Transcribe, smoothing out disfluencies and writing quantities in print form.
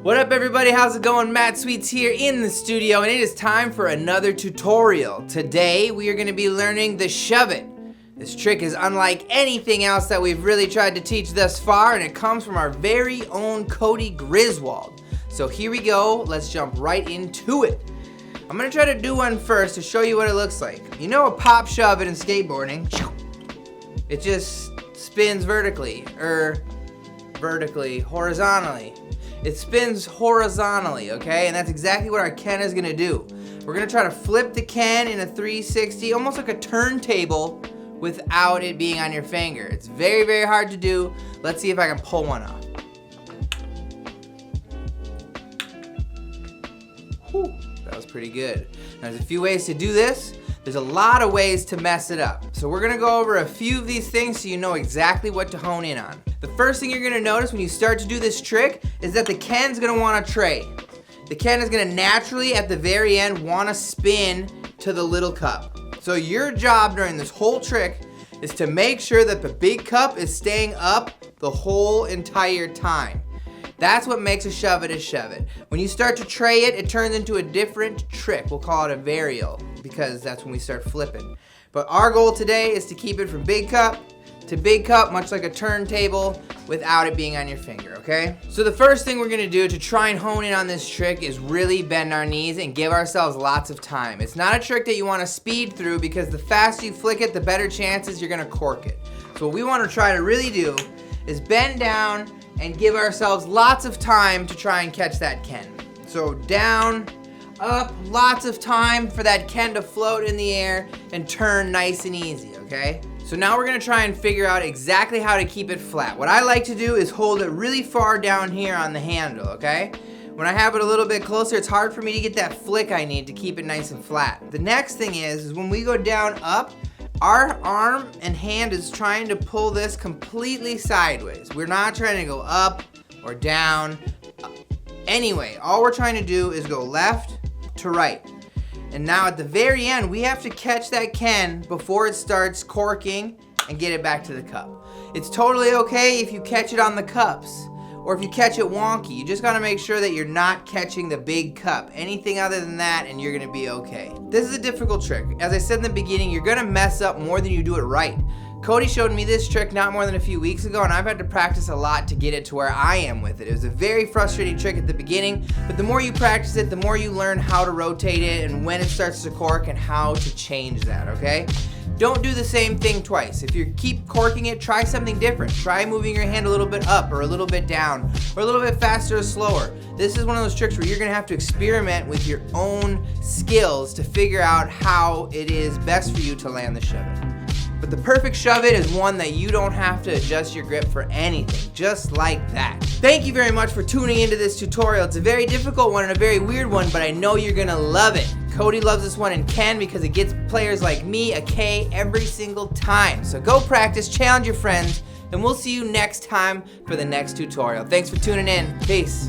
What up everybody, how's it going? Matt Sweets here in the studio, and it is time for another tutorial. Today we are going to be learning the shove it. This trick is unlike anything else that we've really tried to teach thus far, and it comes from our very own Cody Griswold. So here we go, let's jump right into it. I'm going to try to do one first to show you what it looks like. You know a pop shove it in skateboarding? It just spins vertically, horizontally. It spins horizontally, okay? And that's exactly what our Ken is gonna do. We're gonna try to flip the Ken in a 360, almost like a turntable, without it being on your finger. It's very, very hard to do. Let's see if I can pull one off. Whew, that was pretty good. Now, there's a few ways to do this. There's a lot of ways to mess it up. So we're gonna go over a few of these things so you know exactly what to hone in on. The first thing you're gonna notice when you start to do this trick is that the Ken's gonna wanna tray. The Ken is gonna naturally, at the very end, wanna spin to the little cup. So your job during this whole trick is to make sure that the big cup is staying up the whole entire time. That's what makes a shove it. When you start to tray it, it turns into a different trick. We'll call it a varial, because that's when we start flipping. But our goal today is to keep it from big cup to big cup, much like a turntable, without it being on your finger, okay? So the first thing we're gonna do to try and hone in on this trick is really bend our knees and give ourselves lots of time. It's not a trick that you wanna speed through, because the faster you flick it, the better chances you're gonna cork it. So what we wanna try to really do is bend down and give ourselves lots of time to try and catch that Ken. So down, up, lots of time for that Ken to float in the air and turn nice and easy, okay? So now we're gonna try and figure out exactly how to keep it flat. What I like to do is hold it really far down here on the handle, okay? When I have it a little bit closer, it's hard for me to get that flick I need to keep it nice and flat. The next thing is when we go down up, our arm and hand is trying to pull this completely sideways. We're not trying to go up or down. Anyway, all we're trying to do is go left to right. And now at the very end, we have to catch that Ken before it starts corking and get it back to the cup. It's totally okay if you catch it on the cups or if you catch it wonky. You just gotta make sure that you're not catching the big cup. Anything other than that and you're gonna be okay. This is a difficult trick. As I said in the beginning, you're gonna mess up more than you do it right. Cody showed me this trick not more than a few weeks ago, and I've had to practice a lot to get it to where I am with it. It was a very frustrating trick at the beginning, but the more you practice it, the more you learn how to rotate it and when it starts to cork and how to change that, okay? Don't do the same thing twice. If you keep corking it, try something different. Try moving your hand a little bit up or a little bit down or a little bit faster or slower. This is one of those tricks where you're gonna have to experiment with your own skills to figure out how it is best for you to land the shove it. But the perfect shove it is one that you don't have to adjust your grip for anything, just like that. Thank you very much for tuning into this tutorial. It's a very difficult one and a very weird one, but I know you're gonna love it. Cody loves this one and Ken because it gets players like me a K every single time. So go practice, challenge your friends, and we'll see you next time for the next tutorial. Thanks for tuning in. Peace.